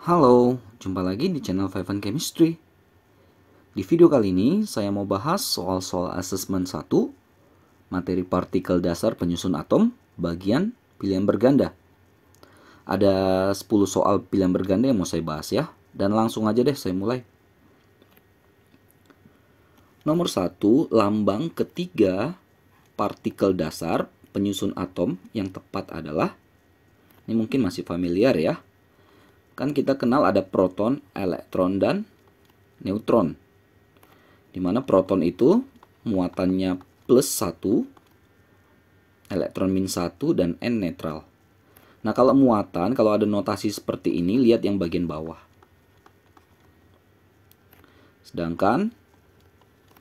Halo, jumpa lagi di channel Five Chemistry. Di video kali ini saya mau bahas soal-soal asesmen 1, materi partikel dasar penyusun atom, bagian pilihan berganda. Ada 10 soal pilihan berganda yang mau saya bahas ya, dan langsung aja deh saya mulai. Nomor 1, lambang ketiga partikel dasar penyusun atom yang tepat adalah, ini mungkin masih familiar ya. Kan kita kenal ada proton, elektron, dan neutron. Dimana proton itu muatannya plus 1, elektron min 1, dan N netral. Nah kalau muatan, kalau ada notasi seperti ini, lihat yang bagian bawah. Sedangkan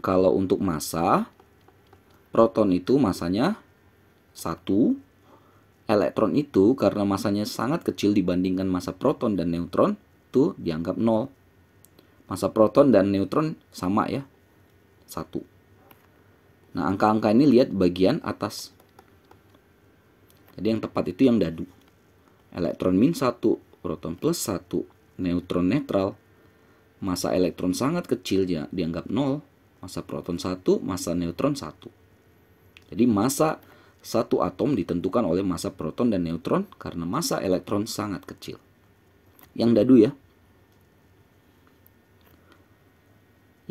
kalau untuk massa, proton itu massanya 1, elektron itu karena massanya sangat kecil dibandingkan massa proton dan neutron, itu dianggap 0. Massa proton dan neutron sama ya, 1. Nah, angka-angka ini lihat bagian atas. Jadi yang tepat itu yang dadu. Elektron min 1, proton plus 1, neutron netral. Massa elektron sangat kecil ya, dianggap 0. Massa proton 1, massa neutron 1. Jadi massa satu atom ditentukan oleh massa proton dan neutron karena massa elektron sangat kecil. Yang dadu ya.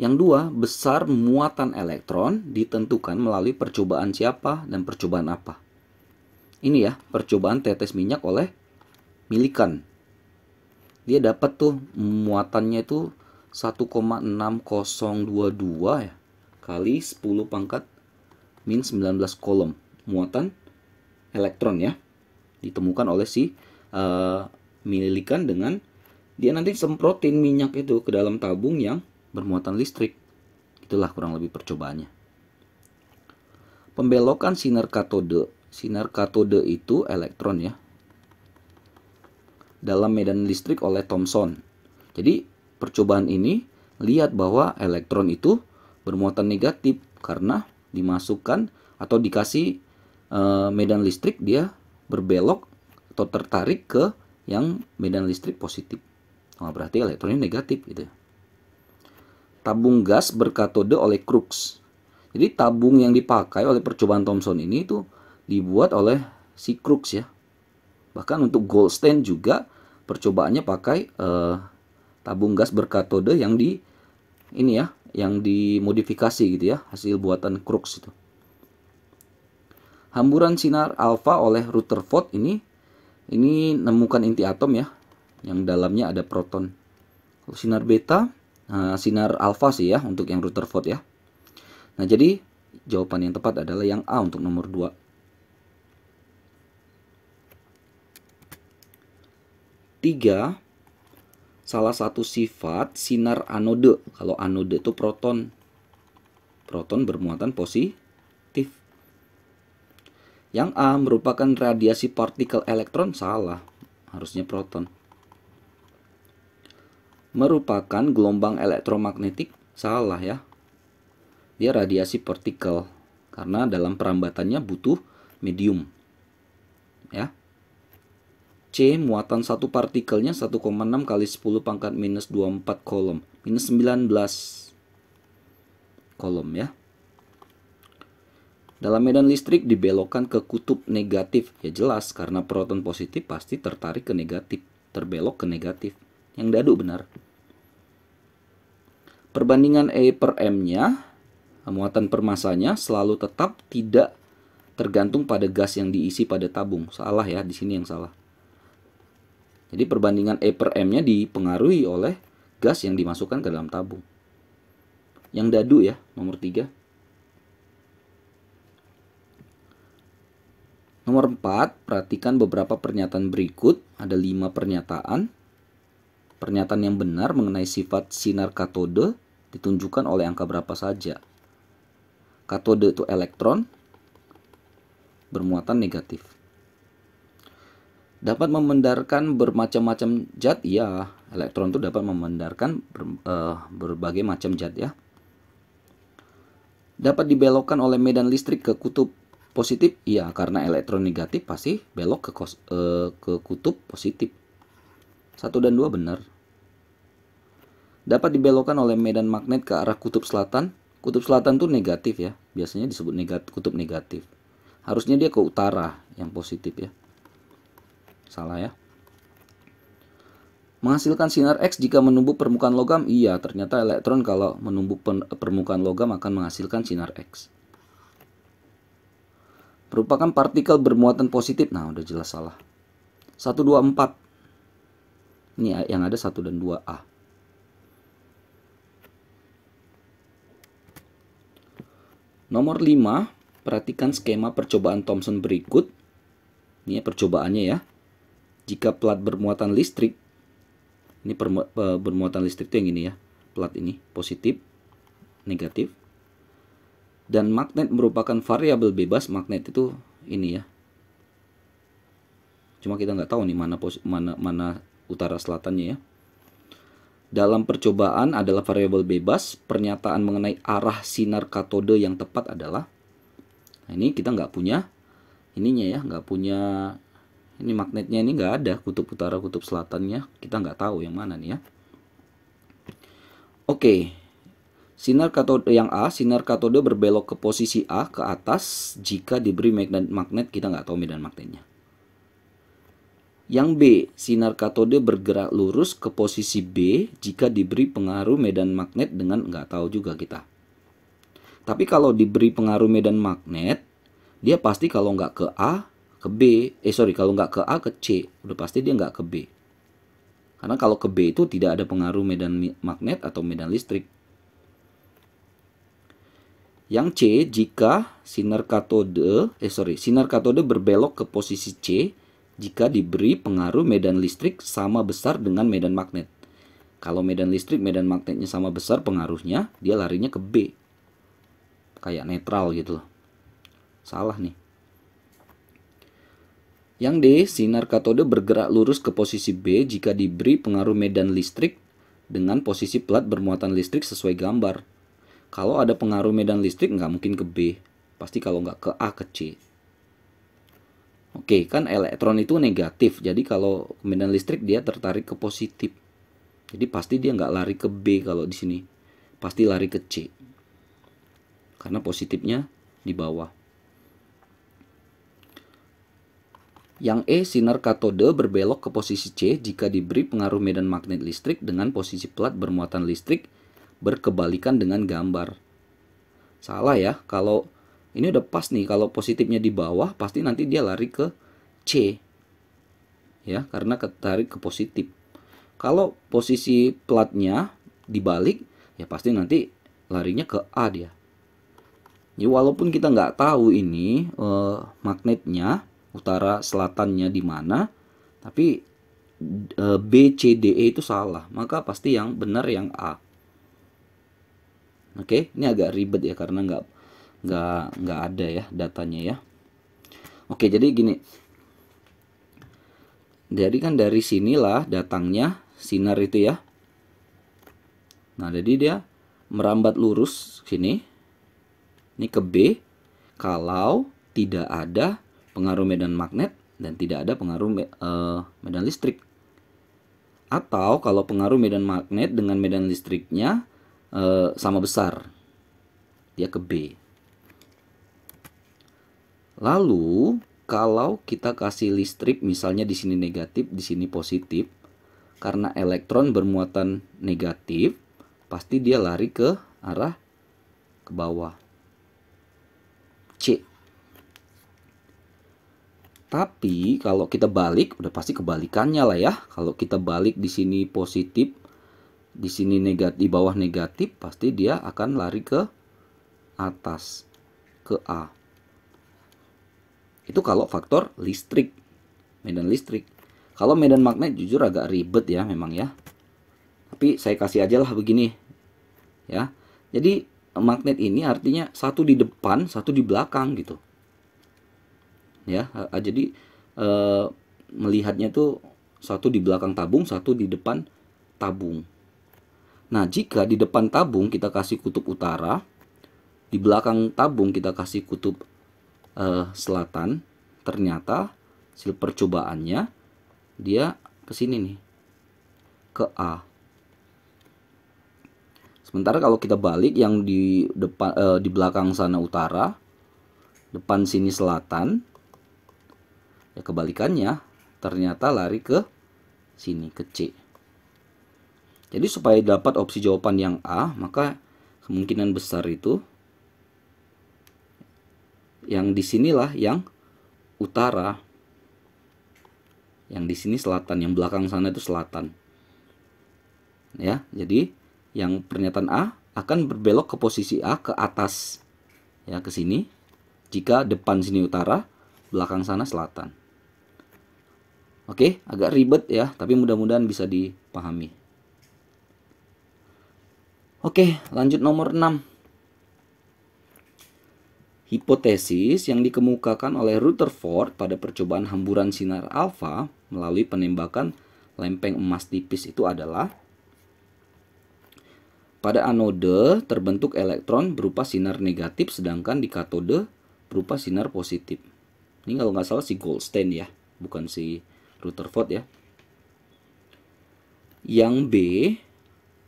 Yang dua, besar muatan elektron ditentukan melalui percobaan siapa dan percobaan apa. Ini ya, percobaan tetes minyak oleh Millikan. Dia dapat tuh muatannya itu 1,6022 ya, kali 10 pangkat min 19 kolom. Muatan elektron ya, ditemukan oleh si Millikan dengan dia nanti semprotin minyak itu ke dalam tabung yang bermuatan listrik. Itulah kurang lebih percobaannya. Pembelokan sinar katode. Sinar katode itu elektron ya, dalam medan listrik oleh Thomson. Jadi percobaan ini lihat bahwa elektron itu bermuatan negatif karena dimasukkan atau dikasih medan listrik, dia berbelok atau tertarik ke yang medan listrik positif. Nah, berarti elektronnya negatif gitu. Tabung gas berkatode oleh Crookes. Jadi tabung yang dipakai oleh percobaan Thomson ini itu dibuat oleh si Crookes ya. Bahkan untuk Goldstein juga percobaannya pakai tabung gas berkatode yang yang dimodifikasi gitu ya, hasil buatan Crookes itu. Hamburan sinar alfa oleh Rutherford ini nemukan inti atom ya, yang dalamnya ada proton. Kalau sinar beta, sinar alfa sih ya untuk yang Rutherford ya. Nah jadi jawaban yang tepat adalah yang A untuk nomor 2. 3. Salah satu sifat sinar anode. Kalau anode itu proton. Proton bermuatan positif. Yang A merupakan radiasi partikel elektron, salah. Harusnya proton. Merupakan gelombang elektromagnetik, salah ya. Dia radiasi partikel karena dalam perambatannya butuh medium. Ya. C, muatan satu partikelnya 1,6 kali 10 pangkat minus 24 kolom. Minus 19 kolom ya. Dalam medan listrik dibelokkan ke kutub negatif. Ya jelas, karena proton positif pasti tertarik ke negatif. Terbelok ke negatif. Yang dadu benar. Perbandingan E per M-nya, muatan per masanya selalu tetap tidak tergantung pada gas yang diisi pada tabung. Salah ya, di sini yang salah. Jadi perbandingan E per M-nya dipengaruhi oleh gas yang dimasukkan ke dalam tabung. Yang dadu ya, nomor 3. Nomor 4, perhatikan beberapa pernyataan berikut. Ada 5 pernyataan. Pernyataan yang benar mengenai sifat sinar katode ditunjukkan oleh angka berapa saja. Katode itu elektron bermuatan negatif. Dapat memandarkan bermacam-macam zat, ya. Elektron itu dapat memandarkan berbagai macam zat ya. Dapat dibelokkan oleh medan listrik ke kutub positif, iya, karena elektron negatif pasti belok ke kutub positif. 1 dan 2 benar. Dapat dibelokkan oleh medan magnet ke arah kutub selatan. Kutub selatan tuh negatif ya. Biasanya disebut kutub negatif. Harusnya dia ke utara yang positif ya. Salah ya. Menghasilkan sinar X jika menumbuk permukaan logam. Iya, ternyata elektron kalau menumbuk permukaan logam akan menghasilkan sinar X. Merupakan partikel bermuatan positif. Nah, udah jelas salah. 1, 2, 4. Ini yang ada 1 dan 2A. Nomor 5, perhatikan skema percobaan Thomson berikut. Ini ya percobaannya ya. Jika plat bermuatan listrik, ini bermuatan listrik itu yang ini ya, plat ini positif, negatif. Dan magnet merupakan variabel bebas. Magnet itu ini ya. Cuma kita nggak tahu nih mana utara selatannya ya. Dalam percobaan adalah variabel bebas. Pernyataan mengenai arah sinar katode yang tepat adalah, nah ini kita nggak punya ininya ya, nggak punya ini magnetnya, ini nggak ada kutub utara kutub selatannya, kita nggak tahu yang mana nih ya. Oke, sinar katode yang A, sinar katode berbelok ke posisi A ke atas jika diberi magnet, kita nggak tahu medan magnetnya. Yang B, sinar katode bergerak lurus ke posisi B jika diberi pengaruh medan magnet dengan nggak tahu juga kita. Tapi kalau diberi pengaruh medan magnet, dia pasti kalau nggak ke A, ke B, kalau nggak ke A ke C, udah pasti dia nggak ke B. Karena kalau ke B itu tidak ada pengaruh medan magnet atau medan listrik. Yang C, jika sinar katode berbelok ke posisi C jika diberi pengaruh medan listrik sama besar dengan medan magnet. Kalau medan listrik, medan magnetnya sama besar pengaruhnya, dia larinya ke B. Kayak netral gitu loh. Salah nih. Yang D, sinar katode bergerak lurus ke posisi B jika diberi pengaruh medan listrik dengan posisi plat bermuatan listrik sesuai gambar. Kalau ada pengaruh medan listrik nggak mungkin ke B. Pasti kalau nggak ke A ke C. Oke, kan elektron itu negatif. Jadi kalau medan listrik dia tertarik ke positif. Jadi pasti dia nggak lari ke B kalau di sini. Pasti lari ke C. Karena positifnya di bawah. Yang E, sinar katode berbelok ke posisi C jika diberi pengaruh medan magnet listrik dengan posisi plat bermuatan listrik berkebalikan dengan gambar. Salah ya, kalau ini udah pas nih, kalau positifnya di bawah pasti nanti dia lari ke C. Ya, karena ketarik ke positif. Kalau posisi platnya dibalik, ya pasti nanti larinya ke A dia. Jadi walaupun kita nggak tahu ini magnetnya utara selatannya di mana, tapi B, C, D, E itu salah. Maka pasti yang benar yang A. Oke, ini agak ribet ya karena nggak ada ya datanya ya. Oke, jadi gini. Jadi kan dari sinilah datangnya sinar itu ya. Nah, jadi dia merambat lurus sini. Ini ke B. Kalau tidak ada pengaruh medan magnet dan tidak ada pengaruh medan listrik. Atau kalau pengaruh medan magnet dengan medan listriknya sama besar, dia ke B. Lalu kalau kita kasih listrik, misalnya di sini negatif, di sini positif, karena elektron bermuatan negatif, pasti dia lari ke arah ke bawah, C. Tapi kalau kita balik, udah pasti kebalikannya lah ya. Kalau kita balik di sini positif, di sini negatif, di bawah negatif, pasti dia akan lari ke atas, ke A. Itu kalau faktor listrik, medan listrik. Kalau medan magnet jujur agak ribet ya memang ya. Tapi saya kasih aja lah begini ya. Jadi magnet ini artinya satu di depan, satu di belakang gitu. Ya, jadi melihatnya tuh satu di belakang tabung, satu di depan tabung. Nah, jika di depan tabung kita kasih kutub utara, di belakang tabung kita kasih kutub selatan, ternyata hasil percobaannya dia ke sini nih. ke A. Sementara kalau kita balik yang di depan di belakang sana utara, depan sini selatan, ya kebalikannya ternyata lari ke sini, ke C. Jadi supaya dapat opsi jawaban yang A, maka kemungkinan besar itu yang di sinilah yang utara. Yang di sini selatan, yang belakang sana itu selatan. Ya, jadi yang pernyataan A akan berbelok ke posisi A ke atas. Ya, ke sini. Jika depan sini utara, belakang sana selatan. Oke, agak ribet ya, tapi mudah-mudahan bisa dipahami. Oke, lanjut nomor 6. Hipotesis yang dikemukakan oleh Rutherford pada percobaan hamburan sinar alfa melalui penembakan lempeng emas tipis itu adalah: pada anode terbentuk elektron berupa sinar negatif, sedangkan di katode berupa sinar positif. Ini kalau nggak salah si Goldstein ya, bukan si Rutherford ya. Yang B,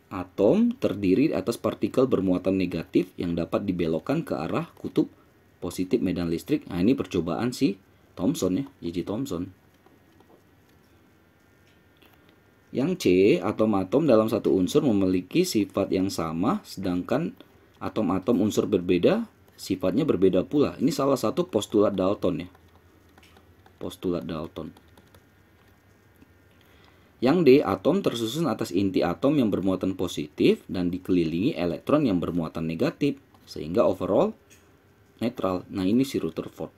atom terdiri atas partikel bermuatan negatif yang dapat dibelokkan ke arah kutub positif medan listrik. Nah, ini percobaan si Thomson ya, J.J. Thomson. Yang C, atom-atom dalam satu unsur memiliki sifat yang sama, sedangkan atom-atom unsur berbeda sifatnya berbeda pula. Ini salah satu postulat Dalton ya. Postulat Dalton. Yang D, atom tersusun atas inti atom yang bermuatan positif dan dikelilingi elektron yang bermuatan negatif, sehingga overall netral. Nah, ini si Rutherford.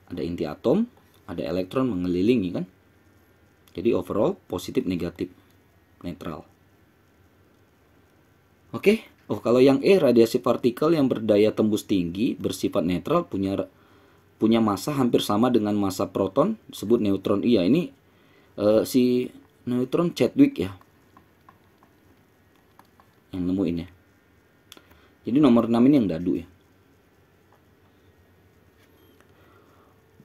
Ada inti atom, ada elektron mengelilingi kan. Jadi overall positif negatif netral. Oke. Oh, kalau yang E, radiasi partikel yang berdaya tembus tinggi bersifat netral punya massa hampir sama dengan massa proton, disebut neutron. Iya, ini si neutron Chadwick ya yang nemuin ya. Jadi nomor 6 ini yang dadu ya.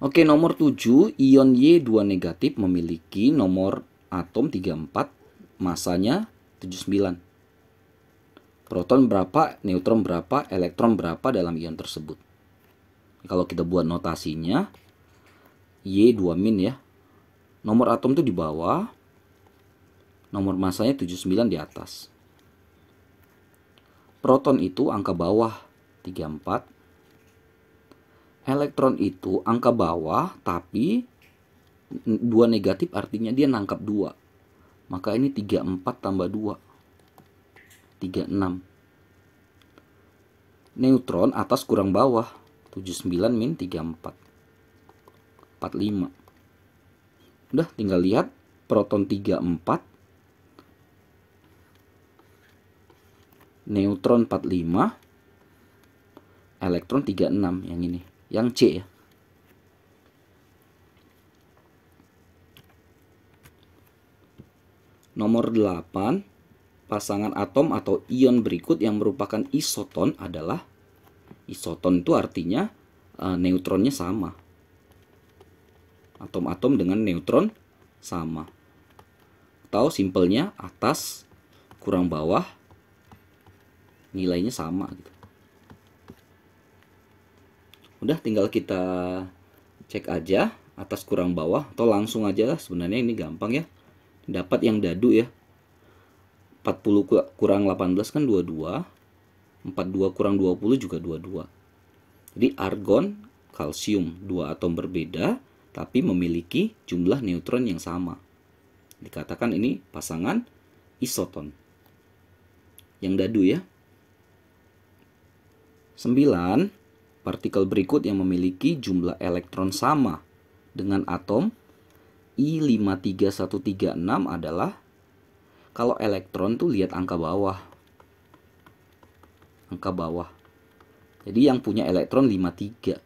Oke, nomor 7, ion Y2 negatif memiliki nomor atom 34, massanya 79. Proton berapa, neutron berapa, elektron berapa dalam ion tersebut. Kalau kita buat notasinya, Y2 min ya. Nomor atom itu di bawah, nomor massanya 79 di atas. Proton itu angka bawah 34. Elektron itu angka bawah, tapi 2 negatif artinya dia nangkap 2. Maka ini 34 tambah 2. 36. Neutron atas kurang bawah. 79 min 34. 45. Udah, tinggal lihat. Proton 34. Neutron 45. Elektron 36 yang ini. Yang C ya. Nomor 8, pasangan atom atau ion berikut yang merupakan isoton adalah, isoton itu artinya neutronnya sama. Atom-atom dengan neutron sama. Atau simpelnya atas kurang bawah nilainya sama gitu. Udah, tinggal kita cek aja atas kurang bawah, atau langsung aja lah, sebenarnya ini gampang ya. Dapat yang dadu ya. 40 kurang 18 kan 22. 42 kurang 20 juga 22. Jadi argon, kalsium, 2 atom berbeda tapi memiliki jumlah neutron yang sama. Dikatakan ini pasangan isoton. Yang dadu ya. 9, partikel berikut yang memiliki jumlah elektron sama dengan atom I53136 adalah, kalau elektron tuh lihat angka bawah. Angka bawah. Jadi yang punya elektron 53.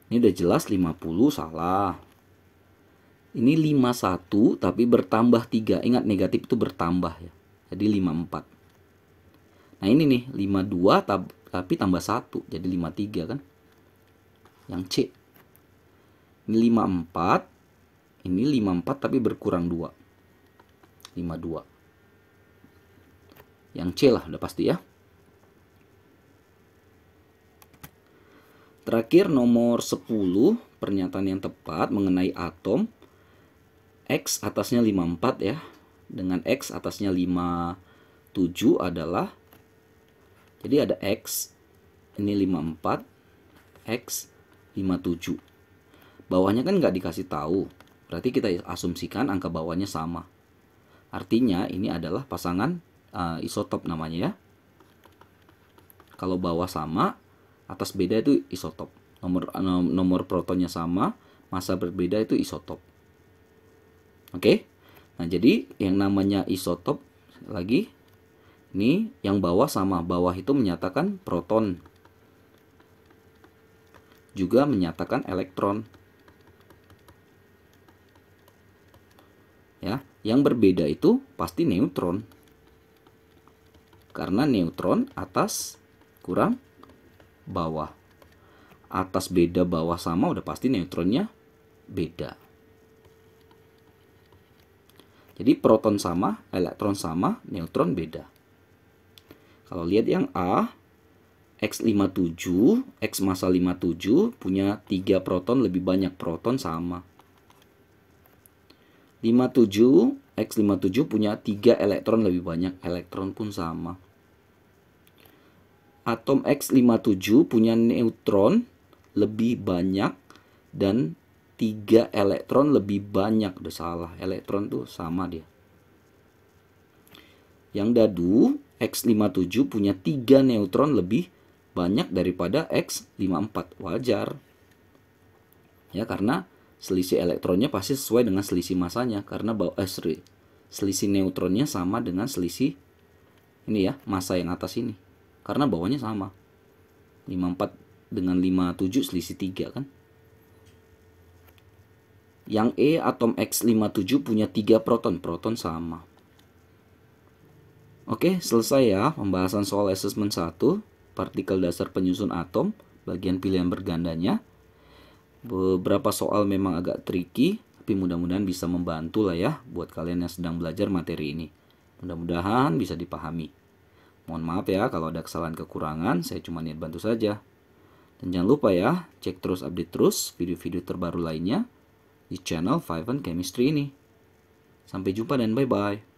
Ini udah jelas 50 salah. Ini 51 tapi bertambah 3. Ingat, negatif itu bertambah ya. Jadi 54. Nah ini nih 52 tapi tambah 1 jadi 53 kan. Yang C. Ini 54. Ini 54 tapi berkurang 2. 52. Yang C lah udah pasti ya. Terakhir nomor 10, pernyataan yang tepat mengenai atom. X atasnya 54 ya. Dengan X atasnya 57 adalah, jadi ada X, ini 54, X 57. Bawahnya kan nggak dikasih tahu. Berarti kita asumsikan angka bawahnya sama. Artinya ini adalah pasangan isotop namanya ya. Kalau bawah sama, atas beda itu isotop. Nomor protonnya sama, massa berbeda itu isotop. Oke. Nah, jadi yang namanya isotop lagi ini yang bawah sama. Bawah itu menyatakan proton. Juga menyatakan elektron. Ya, yang berbeda itu pasti neutron. Karena neutron atas kurang bawah. Atas beda, bawah sama, udah pasti neutronnya beda. Jadi proton sama, elektron sama, neutron beda. Kalau lihat yang A, X57, X massa 57 punya 3 proton, lebih banyak proton sama. 57, X57 punya 3 elektron, lebih banyak elektron pun sama. Atom X57 punya neutron lebih banyak dan 3 elektron lebih banyak. Udah salah, elektron tuh sama dia. Yang dadu X57 punya 3 neutron lebih banyak daripada X54. Wajar. Ya, karena selisih elektronnya pasti sesuai dengan selisih masanya. Karena selisih neutronnya sama dengan selisih ini ya, massa yang atas ini. Karena bawahnya sama. 54 dengan 57 selisih 3 kan. Yang E, atom X57 punya 3 proton. Proton sama. Oke, selesai ya pembahasan soal assessment 1. Partikel dasar penyusun atom. Bagian pilihan bergandanya. Beberapa soal memang agak tricky. Tapi mudah-mudahan bisa membantu lah ya. Buat kalian yang sedang belajar materi ini. Mudah-mudahan bisa dipahami. Mohon maaf ya kalau ada kesalahan kekurangan, saya cuma niat bantu saja. Dan jangan lupa ya, cek terus, update terus video-video terbaru lainnya di channel Five Chemistry ini. Sampai jumpa dan bye-bye.